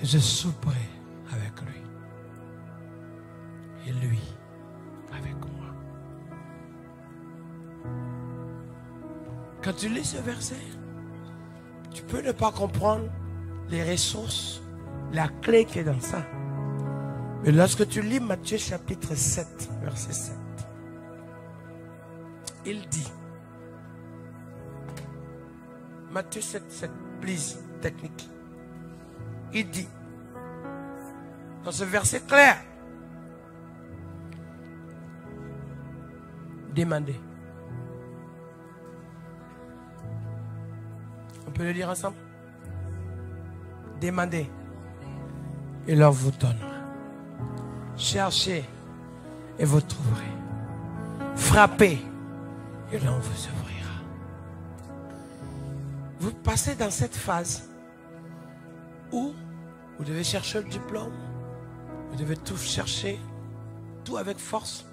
et je souperai avec lui et lui avec moi. Quand tu lis ce verset, tu peux ne pas comprendre les ressources, la clé qui est dans ça. Mais lorsque tu lis Matthieu chapitre 7, verset 7, il dit, Matthieu 7, 7, please, technique. Il dit, dans ce verset clair, demandez. On peut le dire ensemble? Demandez et l'on vous donnera. Cherchez et vous trouverez. Frappez et l'on vous ouvrira. Vous passez dans cette phase où vous devez chercher le diplôme, vous devez tout chercher, tout avec force.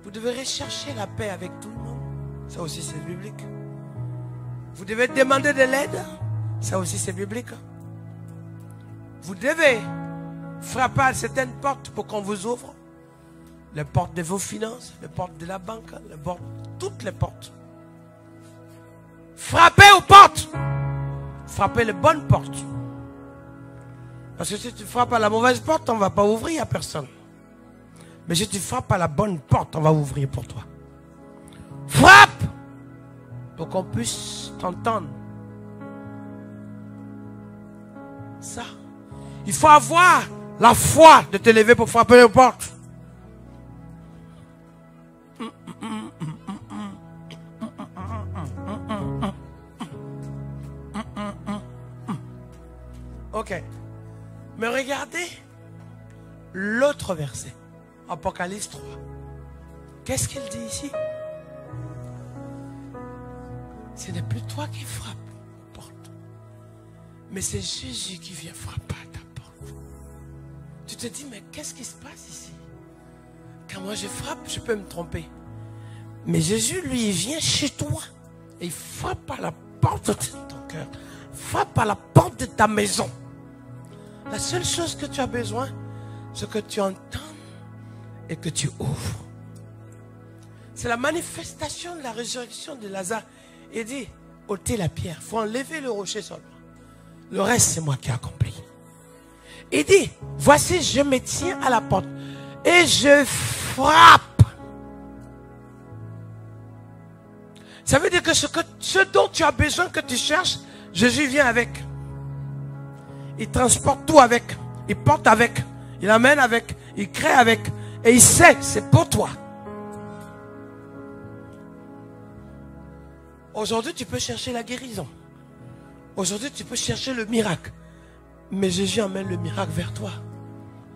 Vous devez rechercher la paix avec tout le monde. Ça aussi c'est biblique. Vous devez demander de l'aide. Ça aussi c'est biblique. Vous devez frapper à certaines portes pour qu'on vous ouvre. Les portes de vos finances, les portes de la banque, les portes, toutes les portes. Frappez aux portes. Frappez les bonnes portes. Parce que si tu frappes à la mauvaise porte, on ne va pas ouvrir à personne. Mais si tu frappes à la bonne porte, on va ouvrir pour toi. Frappe pour qu'on puisse t'entendre. Ça. Il faut avoir la foi de te lever pour frapper les portes. Ok. Mais regardez l'autre verset. Apocalypse 3. Qu'est-ce qu'il dit ici? Ce n'est plus toi qui frappes aux portes, mais c'est Jésus qui vient frapper à ta porte. Tu te dis, mais qu'est-ce qui se passe ici? Quand moi je frappe, je peux me tromper. Mais Jésus, lui, il vient chez toi. Et il frappe à la porte de ton cœur. Frappe à la porte de ta maison. La seule chose que tu as besoin, c'est que tu entendes et que tu ouvres. C'est la manifestation de la résurrection de Lazare. Il dit, ôtez la pierre. Il faut enlever le rocher seulement. Le reste, c'est moi qui ai accompli. Il dit, voici, je me tiens à la porte et je frappe. Ça veut dire que ce dont tu as besoin, que tu cherches, Jésus vient avec. Il transporte tout avec. Il porte avec. Il amène avec. Il crée avec. Et il sait, c'est pour toi. Aujourd'hui, tu peux chercher la guérison. Aujourd'hui, tu peux chercher le miracle. Mais Jésus amène le miracle vers toi.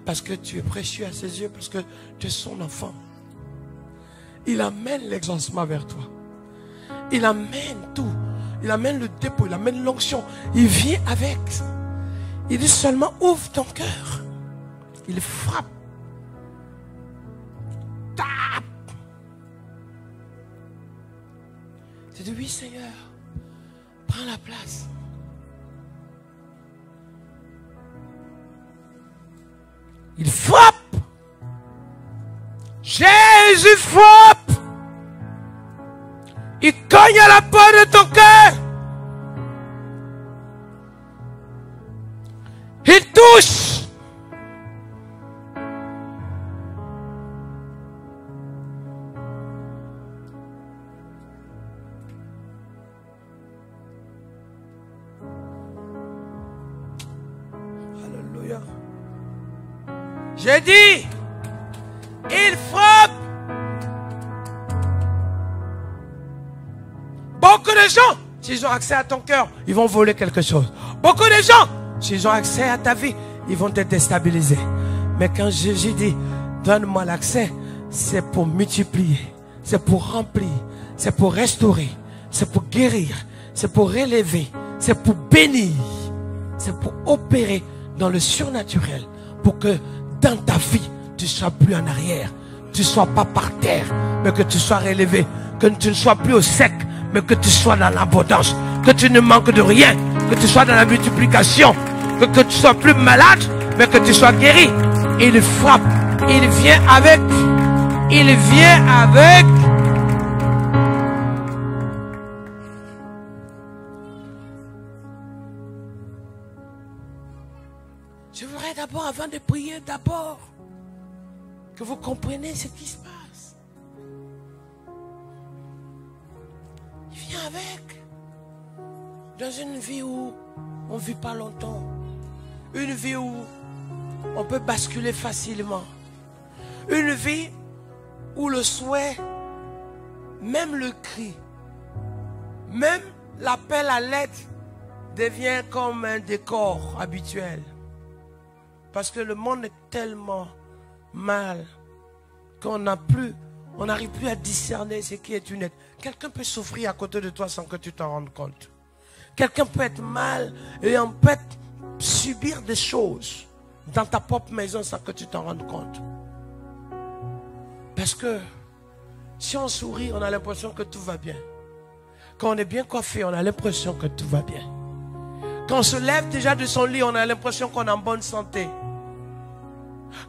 Parce que tu es précieux à ses yeux. Parce que tu es son enfant. Il amène l'exaucement vers toi. Il amène tout. Il amène le dépôt. Il amène l'onction. Il vient avec. Il dit seulement ouvre ton cœur. Il frappe. Tape. Tu dis oui Seigneur. Prends la place. Il frappe. Jésus frappe. cogne à la porte de ton cœur. Il touche. Alléluia. J'ai dit, il frappe. Beaucoup de gens, s'ils ont accès à ton cœur, ils vont voler quelque chose. Beaucoup de gens, s'ils ont accès à ta vie, ils vont te déstabiliser. Mais quand Jésus dit, donne-moi l'accès, c'est pour multiplier, c'est pour remplir, c'est pour restaurer, c'est pour guérir, c'est pour relever, c'est pour bénir, c'est pour opérer dans le surnaturel, pour que dans ta vie, tu ne sois plus en arrière, tu ne sois pas par terre, mais que tu sois relevé, que tu ne sois plus au sec, mais que tu sois dans l'abondance, que tu ne manques de rien, que tu sois dans la multiplication, que tu sois plus malade, mais que tu sois guéri. Il frappe, il vient avec, il vient avec. Je voudrais d'abord, avant de prier, d'abord, que vous compreniez ce qui se passe. Il vient avec. Dans une vie où on ne vit pas longtemps. Une vie où on peut basculer facilement. Une vie où le souhait, même le cri, même l'appel à l'aide devient comme un décor habituel. Parce que le monde est tellement mal qu'on n'arrive plus à discerner ce qui est une aide. Quelqu'un peut souffrir à côté de toi sans que tu t'en rendes compte. Quelqu'un peut être mal et on peut subir des choses dans ta propre maison sans que tu t'en rendes compte. Parce que si on sourit, on a l'impression que tout va bien. Quand on est bien coiffé, on a l'impression que tout va bien. Quand on se lève déjà de son lit, on a l'impression qu'on est en bonne santé.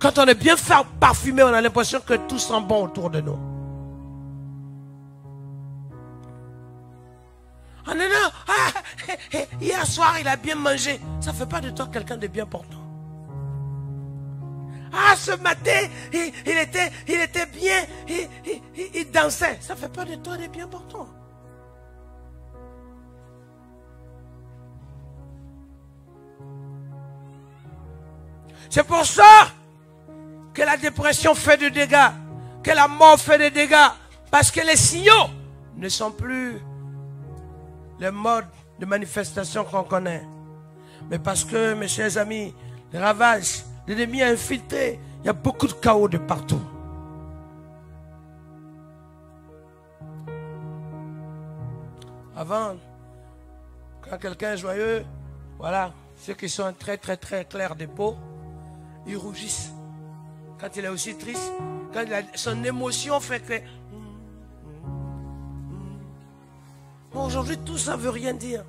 Quand on est bien parfumé, on a l'impression que tout sent bon autour de nous. Oh non, non, hier soir il a bien mangé. Ça ne fait pas de toi quelqu'un de bien portant. Ah, ce matin, il était bien, il dansait. Ça ne fait pas de toi de bien portant. C'est pour ça que la dépression fait des dégâts, que la mort fait des dégâts. Parce que les signaux ne sont plus les modes de manifestation qu'on connaît. Mais parce que, mes chers amis, les ravages, l'ennemi a infiltré, il y a beaucoup de chaos de partout. Avant, quand quelqu'un est joyeux, voilà, ceux qui sont très clairs de peau, ils rougissent. Quand il est aussi triste, quand son émotion fait que... Aujourd'hui, tout ça ne veut rien dire.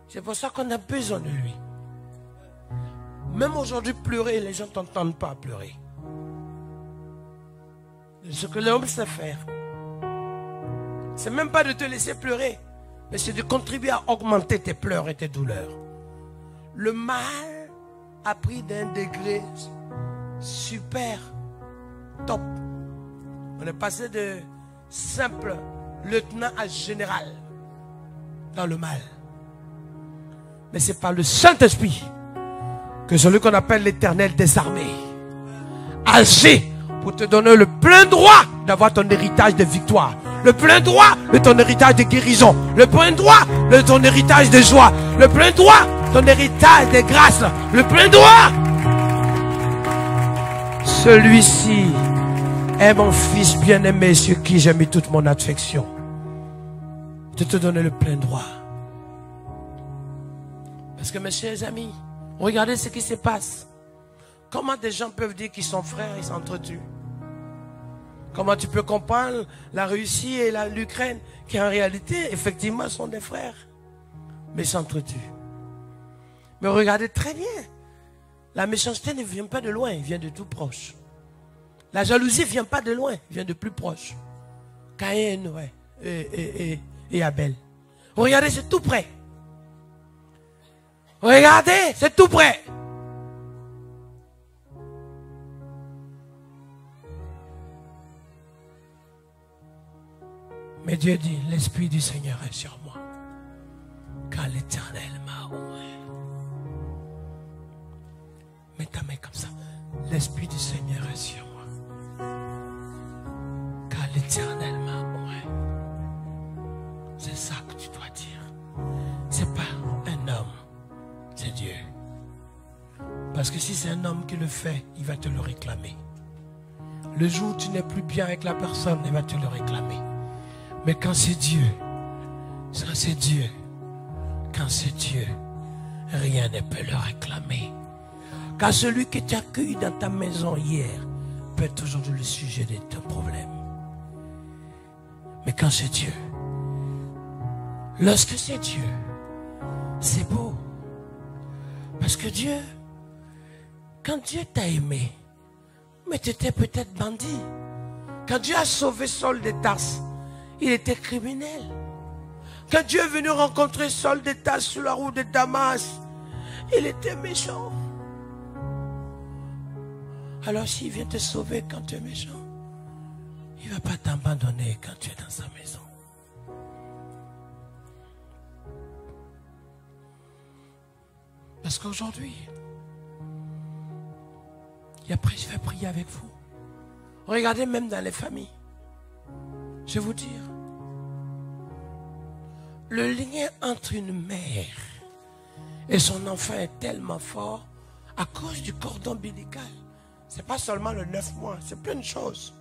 C'est pour ça qu'on a besoin de lui. Même aujourd'hui, pleurer, les gens ne t'entendent pas pleurer. Ce que l'homme sait faire, c'est même pas de te laisser pleurer, mais c'est de contribuer à augmenter tes pleurs et tes douleurs. Le mal a pris d'un degré super top. On est passé de simple lieutenant à général dans le mal. Mais c'est par le Saint-Esprit que celui qu'on appelle l'Éternel des armées agit pour te donner le plein droit d'avoir ton héritage de victoire, le plein droit de ton héritage de guérison, le plein droit de ton héritage de joie, le plein droit de ton héritage de grâce, le plein droit. Celui-ci est mon fils bien-aimé sur qui j'ai mis toute mon affection. De te donner le plein droit. Parce que mes chers amis, regardez ce qui se passe. Comment des gens peuvent dire qu'ils sont frères et s'entretuent? Comment tu peux comprendre la Russie et l'Ukraine qui en réalité, effectivement, sont des frères, mais s'entretuent? Mais regardez très bien. La méchanceté ne vient pas de loin, elle vient de tout proche. La jalousie ne vient pas de loin, elle vient de plus proche. Caïn, ouais, et Abel. Regardez, c'est tout près. Regardez, c'est tout près. Mais Dieu dit, l'Esprit du Seigneur est sur moi, car l'Éternel m'a oint. Mets ta main comme ça. L'Esprit du Seigneur est sur moi, car l'Éternel m'a oint. C'est ça que tu dois dire. C'est pas un homme, c'est Dieu. Parce que si c'est un homme qui le fait, il va te le réclamer. Le jour où tu n'es plus bien avec la personne, il va te le réclamer. Mais quand c'est Dieu, quand c'est Dieu, rien ne peut le réclamer. Car celui que tu as accueilli dans ta maison hier peut être aujourd'hui le sujet de ton problème. Mais quand c'est Dieu, lorsque c'est Dieu, c'est beau. Parce que Dieu, quand Dieu t'a aimé, mais tu étais peut-être bandit. Quand Dieu a sauvé Saul de Tarse, il était criminel. Quand Dieu est venu rencontrer Saul de Tarse sur la route de Damas, il était méchant. Alors s'il vient te sauver quand tu es méchant, il ne va pas t'abandonner quand tu es dans sa maison. Parce qu'aujourd'hui, et après je vais prier avec vous. Regardez même dans les familles. Je vais vous dire, le lien entre une mère et son enfant est tellement fort à cause du cordon ombilical. Ce n'est pas seulement le 9 mois, c'est plein de choses.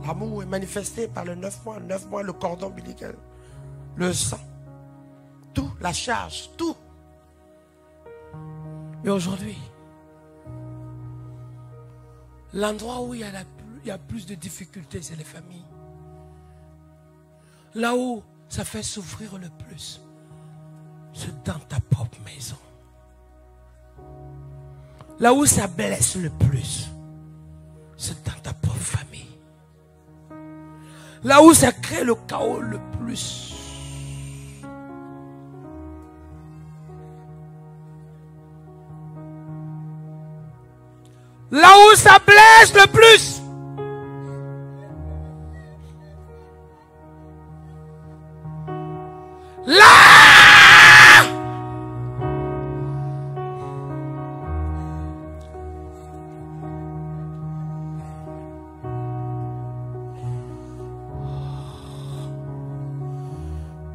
L'amour est manifesté par le 9 mois. 9 mois, le cordon ombilical, le sang, tout, la charge, tout. Mais aujourd'hui, l'endroit où il y a plus de difficultés, c'est les familles. Là où ça fait souffrir le plus, c'est dans ta propre maison. Là où ça blesse le plus, c'est dans ta propre famille. Là où ça crée le chaos le plus, là où ça blesse le plus, là,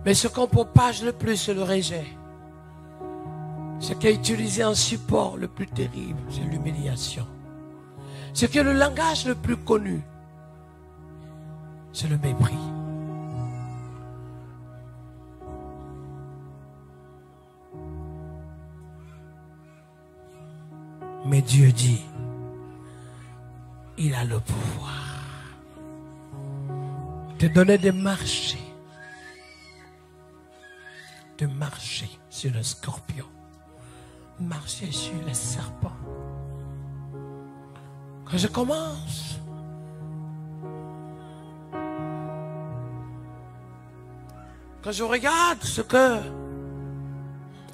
mais ce qu'on propage le plus, c'est le rejet. Ce qui est utilisé en support le plus terrible, c'est l'humiliation. Ce qui est le langage le plus connu, c'est le mépris. Mais Dieu dit, il a le pouvoir de donner des marchés, de marcher sur le scorpion, marcher sur les serpents. Quand je commence, quand je regarde ce que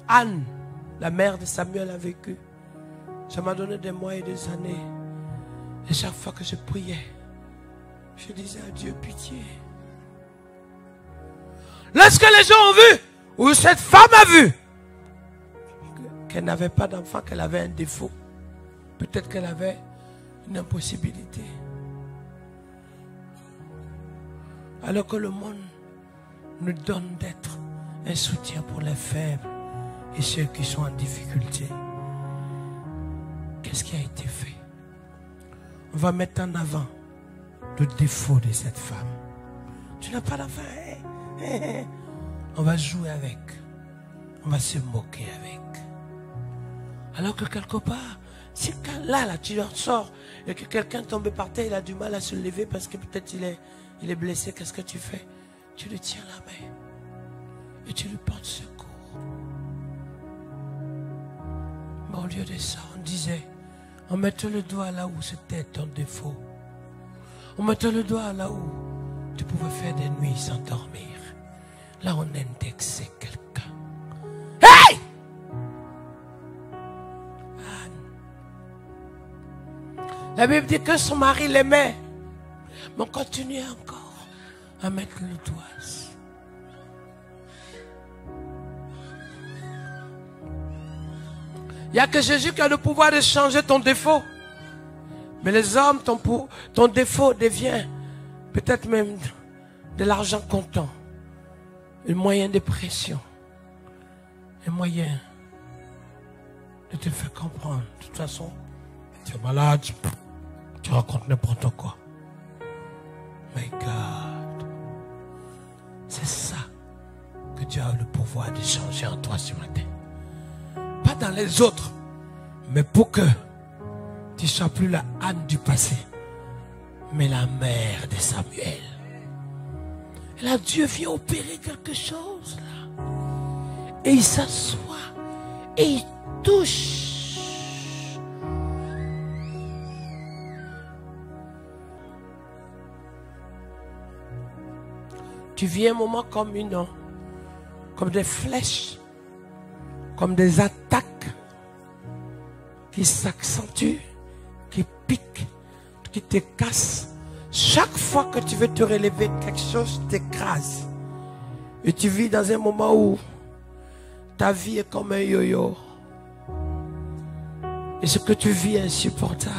Anne, la mère de Samuel, a vécu, ça m'a donné des mois et des années. Et chaque fois que je priais, je disais à Dieu, pitié. Lorsque les gens ont vu, ou cette femme a vu, qu'elle n'avait pas d'enfant, qu'elle avait un défaut, peut-être qu'elle avait une impossibilité. Alors que le monde nous donne d'être un soutien pour les faibles et ceux qui sont en difficulté. Qu'est-ce qui a été fait? On va mettre en avant le défaut de cette femme. Tu n'as pas d'enfant. On va jouer avec. On va se moquer avec. Alors que quelque part, si là, tu leur sors et que quelqu'un tombe par terre, il a du mal à se lever parce que peut-être il est blessé, qu'est-ce que tu fais? Tu lui tiens la main et tu lui portes secours. Mais au lieu de ça, on disait, on mettait le doigt là où c'était ton défaut. On mettait le doigt là où tu pouvais faire des nuits sans dormir. Là, on indexait quelqu'un. Hey! La Bible dit que son mari l'aimait, mais on continuait encore à mettre le doigt. Il n'y a que Jésus qui a le pouvoir de changer ton défaut. Mais les hommes, ton défaut devient peut-être même de l'argent comptant, un moyen de pression, un moyen de te faire comprendre. De toute façon, tu es malade, tu racontes n'importe quoi. My God, c'est ça que Dieu a le pouvoir de changer en toi ce matin. Pas dans les autres, mais pour que tu ne sois plus la Anne du passé, mais la mère de Samuel. Et là, Dieu vient opérer quelque chose là. Et il s'assoit et il touche. Tu vis un moment comme des flèches, comme des attaques qui s'accentuent, qui piquent, qui te cassent. Chaque fois que tu veux te relever, quelque chose t'écrase. Et tu vis dans un moment où ta vie est comme un yo-yo. Et ce que tu vis est insupportable.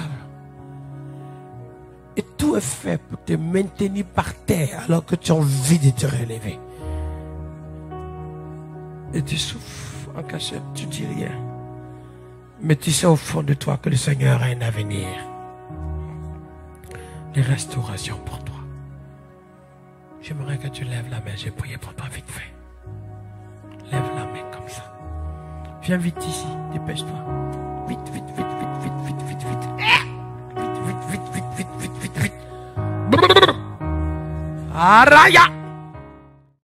Et tout est fait pour te maintenir par terre alors que tu as envie de te relever. Et tu souffres en cachette, tu dis rien. Mais tu sais au fond de toi que le Seigneur a un avenir. Les restaurations pour toi. J'aimerais que tu lèves la main, j'ai prié pour toi vite fait. Lève la main comme ça. Viens vite ici, dépêche-toi. Vite, vite, vite, vite, vite, vite, vite, vite. Vite, vite, vite, vite, vite, vite, vite, vite. Araya!